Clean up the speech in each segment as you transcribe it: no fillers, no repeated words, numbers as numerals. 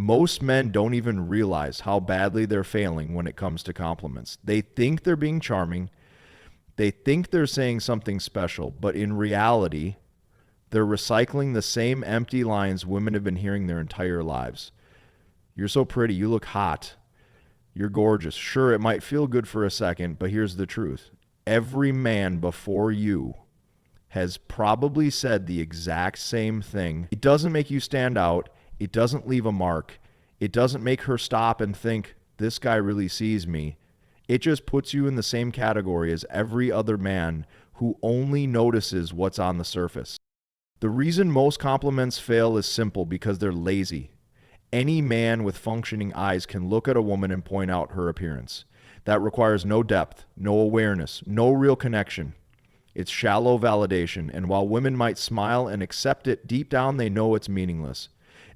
Most men don't even realize how badly they're failing when it comes to compliments. They think they're being charming. They think they're saying something special, but in reality, they're recycling the same empty lines women have been hearing their entire lives. You're so pretty. You look hot. You're gorgeous. Sure, it might feel good for a second, but here's the truth. Every man before you has probably said the exact same thing. It doesn't make you stand out. It doesn't leave a mark. It doesn't make her stop and think, this guy really sees me. It just puts you in the same category as every other man who only notices what's on the surface. The reason most compliments fail is simple, because they're lazy. Any man with functioning eyes can look at a woman and point out her appearance. That requires no depth, no awareness, no real connection. It's shallow validation, and while women might smile and accept it, deep down they know it's meaningless.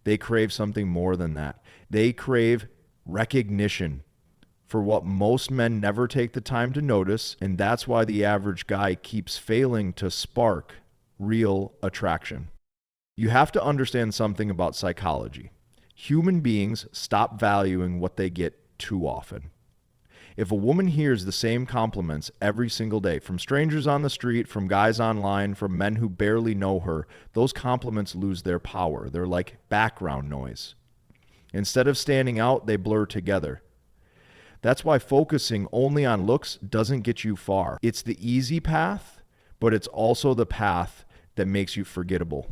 They crave something more than that. They crave recognition for what most men never take the time to notice, and that's why the average guy keeps failing to spark real attraction. You have to understand something about psychology. Human beings stop valuing what they get too often. If a woman hears the same compliments every single day from strangers on the street, from guys online, from men who barely know her, those compliments lose their power. They're like background noise. Instead of standing out, they blur together. That's why focusing only on looks doesn't get you far. It's the easy path, but it's also the path that makes you forgettable.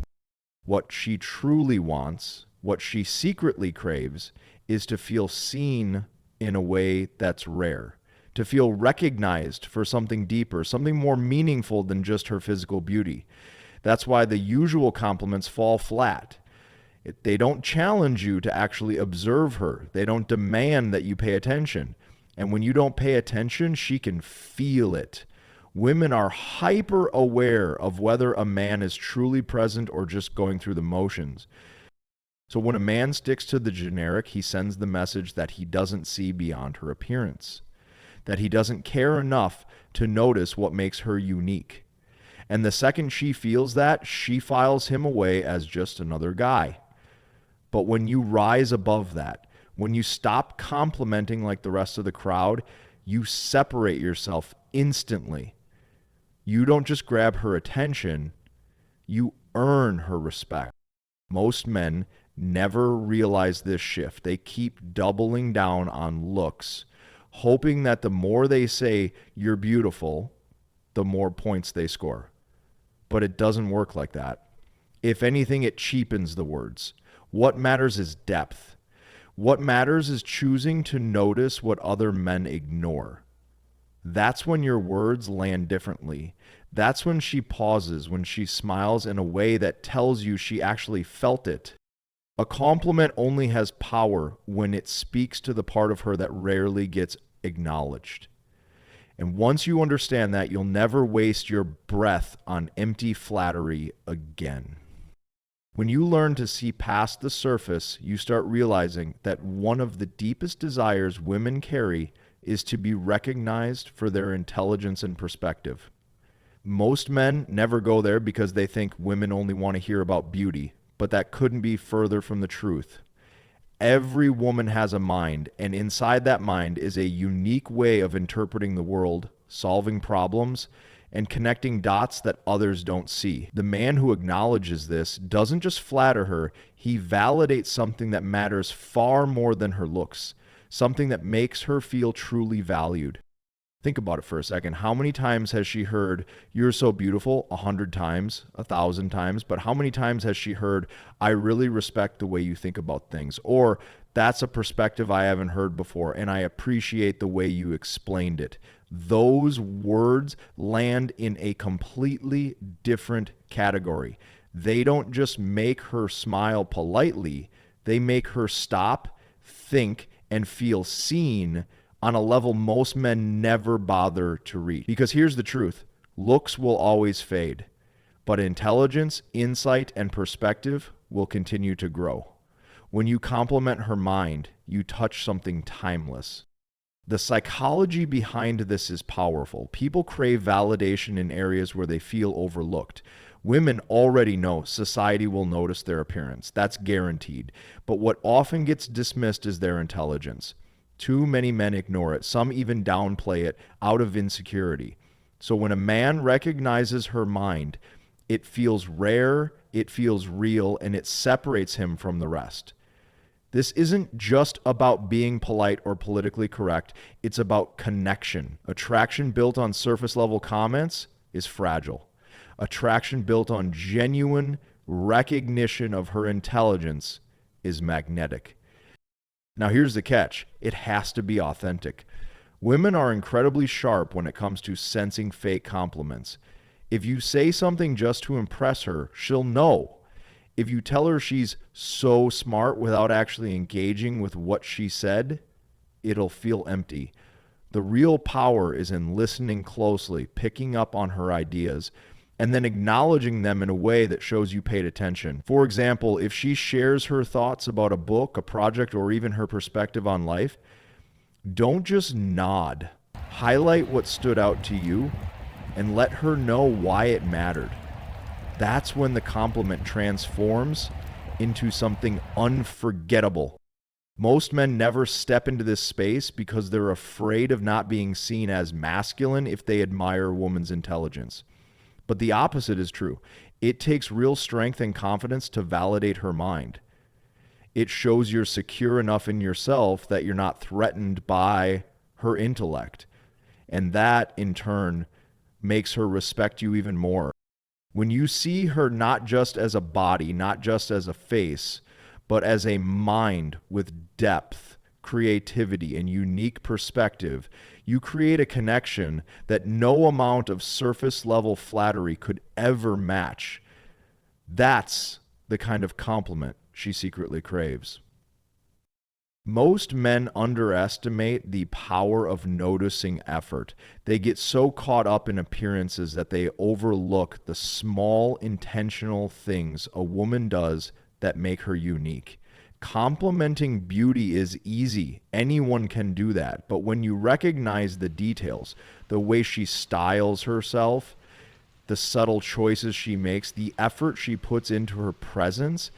What she truly wants, what she secretly craves, is to feel seen in a way that's rare, to feel recognized for something deeper, something more meaningful than just her physical beauty. That's why the usual compliments fall flat. They don't challenge you to actually observe her. They don't demand that you pay attention. And when you don't pay attention, she can feel it. Women are hyper aware of whether a man is truly present or just going through the motions. So when a man sticks to the generic, he sends the message that he doesn't see beyond her appearance, that he doesn't care enough to notice what makes her unique. And the second she feels that, she files him away as just another guy. But when you rise above that, when you stop complimenting like the rest of the crowd, you separate yourself instantly. You don't just grab her attention, you earn her respect. Most men never realize this shift. They keep doubling down on looks, hoping that the more they say you're beautiful, the more points they score. But it doesn't work like that. If anything, it cheapens the words. What matters is depth. What matters is choosing to notice what other men ignore. That's when your words land differently. That's when she pauses, when she smiles in a way that tells you she actually felt it. A compliment only has power when it speaks to the part of her that rarely gets acknowledged. And once you understand that, you'll never waste your breath on empty flattery again. When you learn to see past the surface, you start realizing that one of the deepest desires women carry is to be recognized for their intelligence and perspective. Most men never go there because they think women only want to hear about beauty, but that couldn't be further from the truth. Every woman has a mind, and inside that mind is a unique way of interpreting the world, solving problems, and connecting dots that others don't see. The man who acknowledges this doesn't just flatter her, he validates something that matters far more than her looks, something that makes her feel truly valued. Think about it for a second. How many times has she heard, "You're so beautiful," 100 times, 1,000 times, but how many times has she heard, "I really respect the way you think about things," or "That's a perspective I haven't heard before, and I appreciate the way you explained it"? Those words land in a completely different category. They don't just make her smile politely, they make her stop, think, and feel seen on a level most men never bother to reach. Because here's the truth, looks will always fade, but intelligence, insight, and perspective will continue to grow. When you compliment her mind, you touch something timeless. The psychology behind this is powerful. People crave validation in areas where they feel overlooked. Women already know society will notice their appearance. That's guaranteed. But what often gets dismissed is their intelligence. Too many men ignore it. Some even downplay it out of insecurity. So when a man recognizes her mind, it feels rare, it feels real, and it separates him from the rest. This isn't just about being polite or politically correct. It's about connection. Attraction built on surface level comments is fragile. Attraction built on genuine recognition of her intelligence is magnetic. Now here's the catch. It has to be authentic. Women are incredibly sharp when it comes to sensing fake compliments. If you say something just to impress her, she'll know. If you tell her she's so smart without actually engaging with what she said, it'll feel empty. The real power is in listening closely, picking up on her ideas, and then acknowledging them in a way that shows you paid attention. For example, if she shares her thoughts about a book, a project, or even her perspective on life, don't just nod. Highlight what stood out to you and let her know why it mattered. That's when the compliment transforms into something unforgettable. Most men never step into this space because they're afraid of not being seen as masculine if they admire a woman's intelligence. But the opposite is true. It takes real strength and confidence to validate her mind. It shows you're secure enough in yourself that you're not threatened by her intellect. And that, in turn, makes her respect you even more. When you see her not just as a body, not just as a face, but as a mind with depth, creativity, and unique perspective, you create a connection that no amount of surface level flattery could ever match. That's the kind of compliment she secretly craves. Most men underestimate the power of noticing effort. They get so caught up in appearances that they overlook the small intentional things a woman does that make her unique. Complimenting beauty is easy. Anyone can do that. But when you recognize the details, the way she styles herself, the subtle choices she makes, the effort she puts into her presence,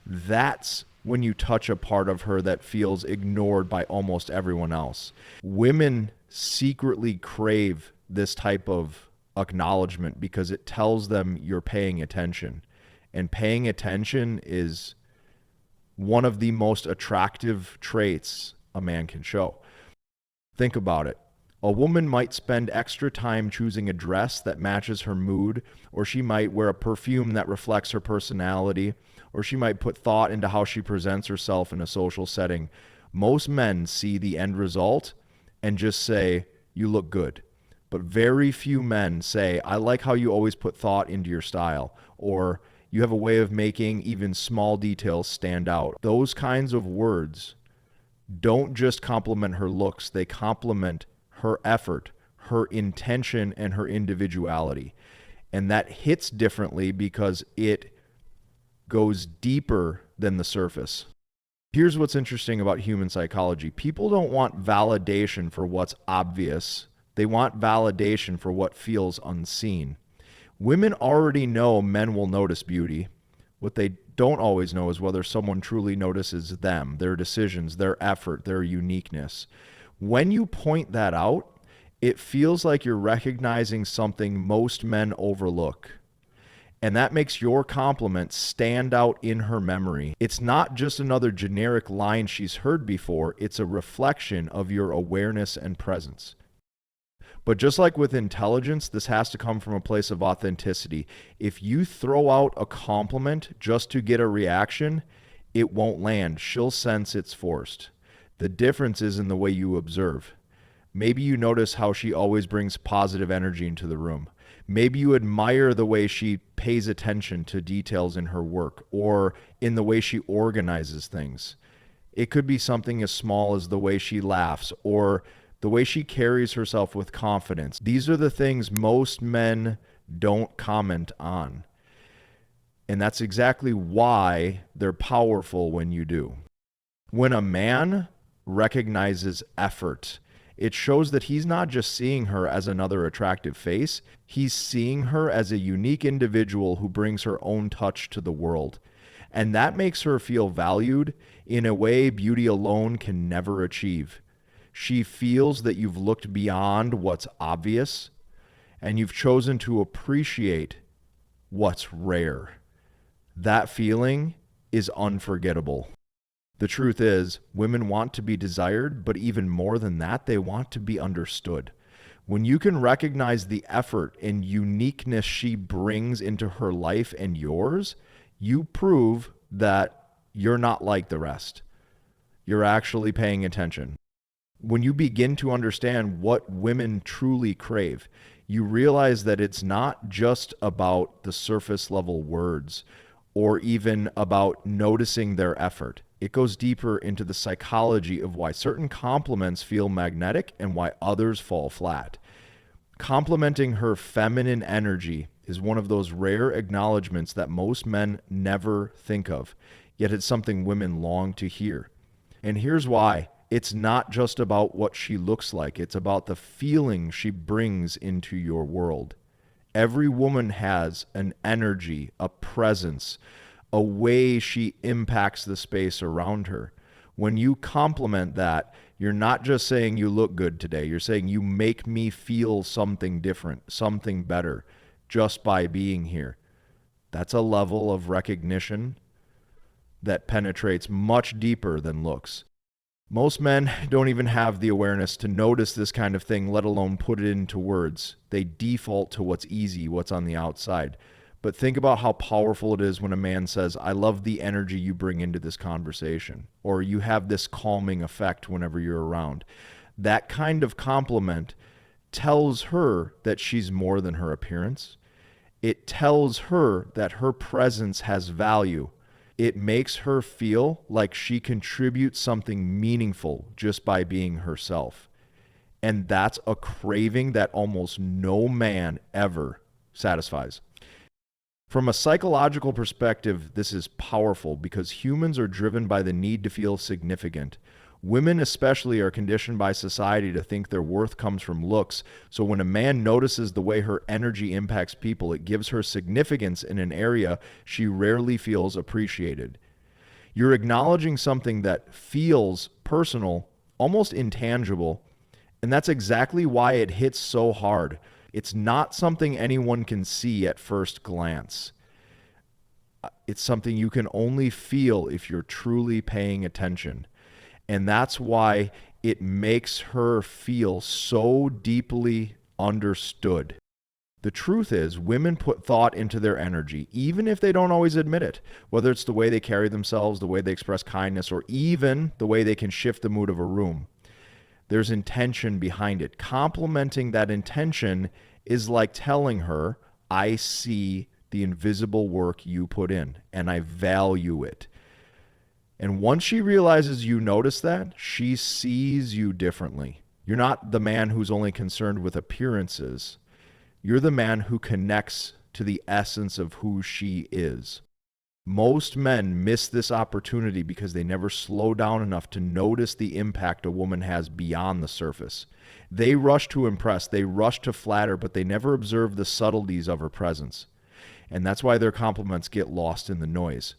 that's when you touch a part of her that feels ignored by almost everyone else. Women secretly crave this type of acknowledgement because it tells them you're paying attention. And paying attention is one of the most attractive traits a man can show. Think about it. A woman might spend extra time choosing a dress that matches her mood, or she might wear a perfume that reflects her personality, or she might put thought into how she presents herself in a social setting. Most men see the end result and just say, "You look good." But very few men say, "I like how you always put thought into your style," or "You have a way of making even small details stand out." Those kinds of words don't just compliment her looks, they compliment her effort, her intention, and her individuality. And that hits differently because it goes deeper than the surface. Here's what's interesting about human psychology. People don't want validation for what's obvious. They want validation for what feels unseen. Women already know men will notice beauty. What they don't always know is whether someone truly notices them, their decisions, their effort, their uniqueness. When you point that out, it feels like you're recognizing something most men overlook. And that makes your compliment stand out in her memory. It's not just another generic line she's heard before, it's a reflection of your awareness and presence. But just like with intelligence, this has to come from a place of authenticity. If you throw out a compliment just to get a reaction, it won't land. She'll sense it's forced. The difference is in the way you observe. Maybe you notice how she always brings positive energy into the room. Maybe you admire the way she pays attention to details in her work or in the way she organizes things. It could be something as small as the way she laughs or the way she carries herself with confidence. These are the things most men don't comment on. And that's exactly why they're powerful when you do. When a man recognizes effort It shows that he's not just seeing her as another attractive face, he's seeing her as a unique individual who brings her own touch to the world. And that makes her feel valued in a way beauty alone can never achieve. She feels that you've looked beyond what's obvious and you've chosen to appreciate what's rare. That feeling is unforgettable. The truth is, women want to be desired, but even more than that, they want to be understood. When you can recognize the effort and uniqueness she brings into her life and yours, you prove that you're not like the rest. You're actually paying attention. When you begin to understand what women truly crave, you realize that it's not just about the surface level words or even about noticing their effort. It goes deeper into the psychology of why certain compliments feel magnetic and why others fall flat. Complimenting her feminine energy is one of those rare acknowledgments that most men never think of, yet it's something women long to hear. And here's why. It's not just about what she looks like. It's about the feeling she brings into your world. Every woman has an energy, a presence, a way she impacts the space around her. When you compliment that, you're not just saying you look good today. You're saying you make me feel something different, something better, just by being here. That's a level of recognition that penetrates much deeper than looks. Most men don't even have the awareness to notice this kind of thing, let alone put it into words. They default to what's easy, what's on the outside. But think about how powerful it is when a man says, I love the energy you bring into this conversation, or you have this calming effect whenever you're around. That kind of compliment tells her that she's more than her appearance. It tells her that her presence has value. It makes her feel like she contributes something meaningful just by being herself. And that's a craving that almost no man ever satisfies. From a psychological perspective, this is powerful because humans are driven by the need to feel significant. Women especially are conditioned by society to think their worth comes from looks. So when a man notices the way her energy impacts people, it gives her significance in an area she rarely feels appreciated. You're acknowledging something that feels personal, almost intangible, and that's exactly why it hits so hard. It's not something anyone can see at first glance. It's something you can only feel if you're truly paying attention. And that's why it makes her feel so deeply understood. The truth is, women put thought into their energy, even if they don't always admit it, whether it's the way they carry themselves, the way they express kindness, or even the way they can shift the mood of a room. There's intention behind it. Complimenting that intention is like telling her, I see the invisible work you put in, and I value it. And once she realizes you notice that, she sees you differently. You're not the man who's only concerned with appearances. You're the man who connects to the essence of who she is. Most men miss this opportunity because they never slow down enough to notice the impact a woman has beyond the surface. They rush to impress, they rush to flatter, but they never observe the subtleties of her presence. And that's why their compliments get lost in the noise.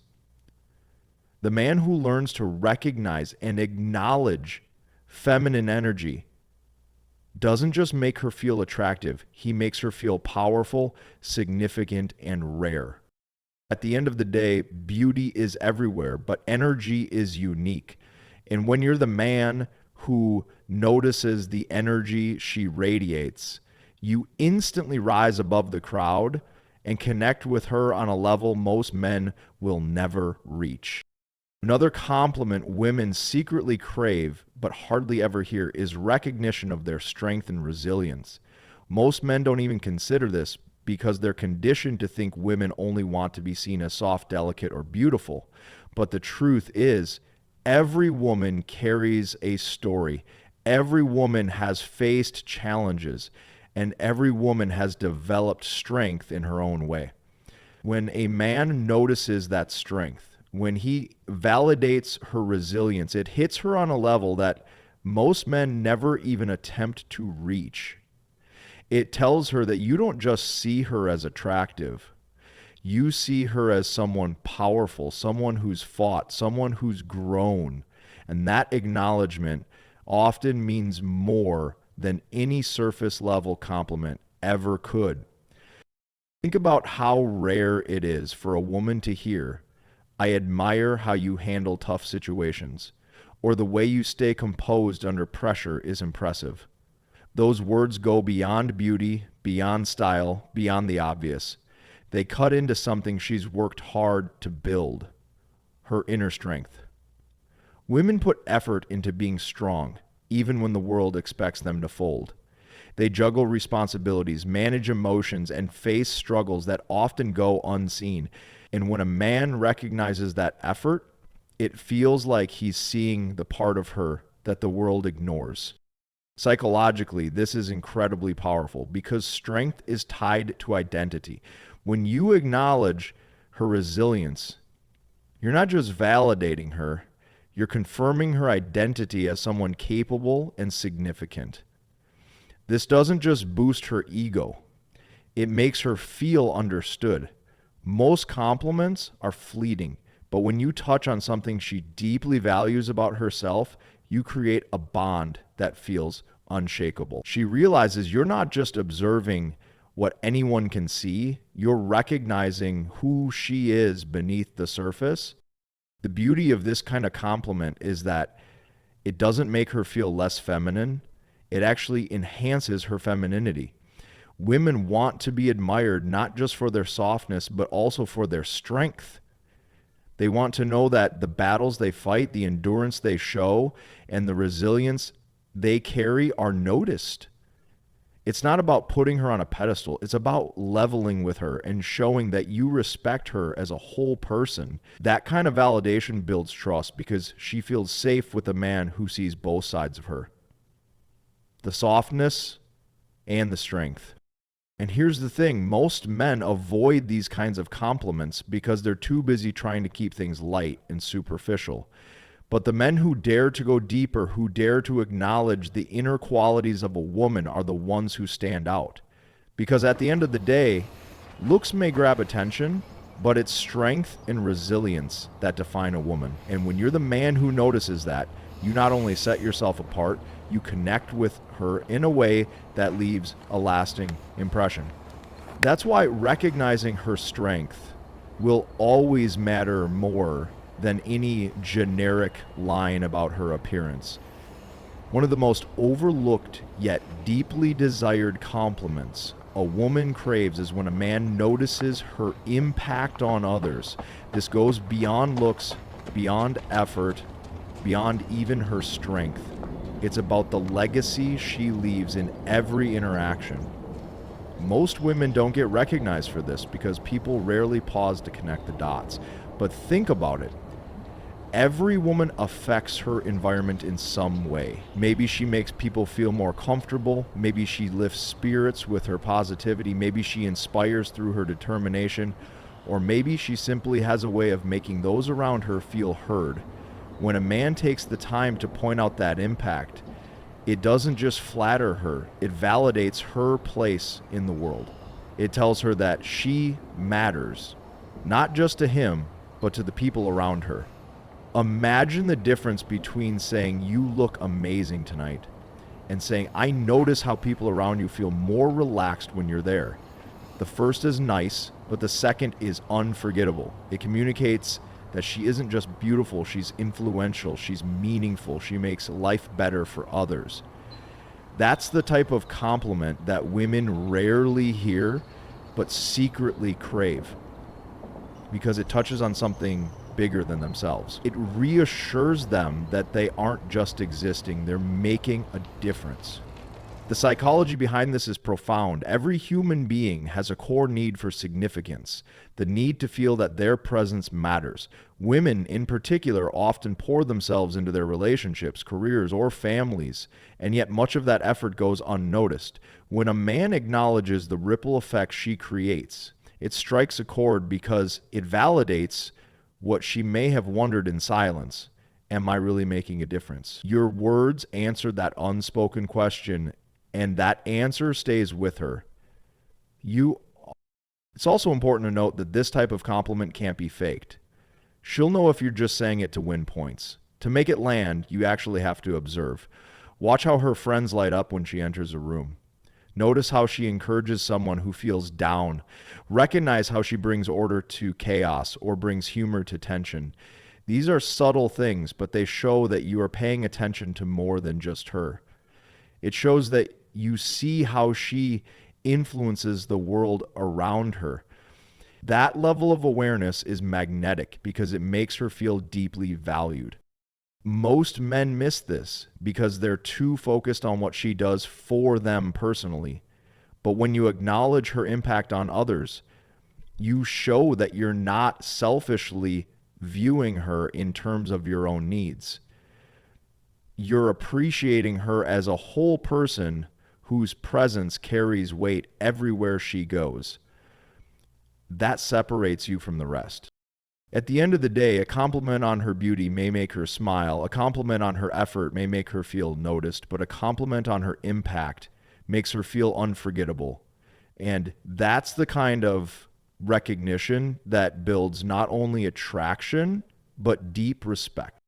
The man who learns to recognize and acknowledge feminine energy doesn't just make her feel attractive, he makes her feel powerful, significant, and rare. At the end of the day, beauty is everywhere, but energy is unique. And when you're the man who notices the energy she radiates, you instantly rise above the crowd and connect with her on a level most men will never reach. Another compliment women secretly crave but hardly ever hear is recognition of their strength and resilience. Most men don't even consider this because they're conditioned to think women only want to be seen as soft, delicate, or beautiful. But the truth is, every woman carries a story. Every woman has faced challenges, and every woman has developed strength in her own way. When a man notices that strength, when he validates her resilience, it hits her on a level that Most men never even attempt to reach. It tells her that you don't just see her as attractive. You see her as someone powerful, someone who's fought, someone who's grown. And that acknowledgement often means more than any surface level compliment ever could. Think about how rare it is for a woman to hear, "I admire how you handle tough situations," or "the way you stay composed under pressure is impressive." Those words go beyond beauty, beyond style, beyond the obvious. They cut into something she's worked hard to build, her inner strength. Women put effort into being strong, even when the world expects them to fold. They juggle responsibilities, manage emotions, and face struggles that often go unseen. And when a man recognizes that effort, it feels like he's seeing the part of her that the world ignores. Psychologically, this is incredibly powerful because strength is tied to identity. When you acknowledge her resilience, you're not just validating her, you're confirming her identity as someone capable and significant. This doesn't just boost her ego, it makes her feel understood. Most compliments are fleeting, but when you touch on something she deeply values about herself, you create a bond that feels unshakable. She realizes you're not just observing what anyone can see, you're recognizing who she is beneath the surface. The beauty of this kind of compliment is that it doesn't make her feel less feminine, it actually enhances her femininity. Women want to be admired not just for their softness, but also for their strength. They want to know that the battles they fight, the endurance they show, and the resilience they carry are noticed. It's not about putting her on a pedestal. It's about leveling with her and showing that you respect her as a whole person. That kind of validation builds trust because she feels safe with a man who sees both sides of her, the softness and the strength. And here's the thing, most men avoid these kinds of compliments because they're too busy trying to keep things light and superficial. But the men who dare to go deeper, who dare to acknowledge the inner qualities of a woman are the ones who stand out. Because at the end of the day, looks may grab attention, but it's strength and resilience that define a woman. And when you're the man who notices that, you not only set yourself apart, you connect with her in a way that leaves a lasting impression. That's why recognizing her strength will always matter more than any generic line about her appearance. One of the most overlooked yet deeply desired compliments a woman craves is when a man notices her impact on others. This goes beyond looks, beyond effort, beyond even her strength. It's about the legacy she leaves in every interaction. Most women don't get recognized for this because people rarely pause to connect the dots. But think about it. Every woman affects her environment in some way. Maybe she makes people feel more comfortable. Maybe she lifts spirits with her positivity. Maybe she inspires through her determination. Or maybe she simply has a way of making those around her feel heard. When a man takes the time to point out that impact, it doesn't just flatter her, it validates her place in the world. It tells her that she matters, not just to him, but to the people around her. Imagine the difference between saying, "You look amazing tonight," and saying, "I notice how people around you feel more relaxed when you're there." The first is nice, but the second is unforgettable. It communicates that she isn't just beautiful, she's influential, she's meaningful, she makes life better for others. That's the type of compliment that women rarely hear, but secretly crave, because it touches on something bigger than themselves. It reassures them that they aren't just existing, they're making a difference. The psychology behind this is profound. Every human being has a core need for significance, the need to feel that their presence matters. Women, in particular, often pour themselves into their relationships, careers, or families, and yet much of that effort goes unnoticed. When a man acknowledges the ripple effect she creates, it strikes a chord because it validates what she may have wondered in silence. Am I really making a difference? Your words answer that unspoken question, and that answer stays with her. It's also important to note that this type of compliment can't be faked. She'll know if you're just saying it to win points. To make it land, you actually have to observe. Watch how her friends light up when she enters a room. Notice how she encourages someone who feels down. Recognize how she brings order to chaos or brings humor to tension. These are subtle things, but they show that you are paying attention to more than just her. It shows that you see how she influences the world around her. That level of awareness is magnetic because it makes her feel deeply valued. Most men miss this because they're too focused on what she does for them personally. But when you acknowledge her impact on others, you show that you're not selfishly viewing her in terms of your own needs. You're appreciating her as a whole person whose presence carries weight everywhere she goes. That separates you from the rest. At the end of the day, a compliment on her beauty may make her smile. A compliment on her effort may make her feel noticed, but a compliment on her impact makes her feel unforgettable. And that's the kind of recognition that builds not only attraction, but deep respect.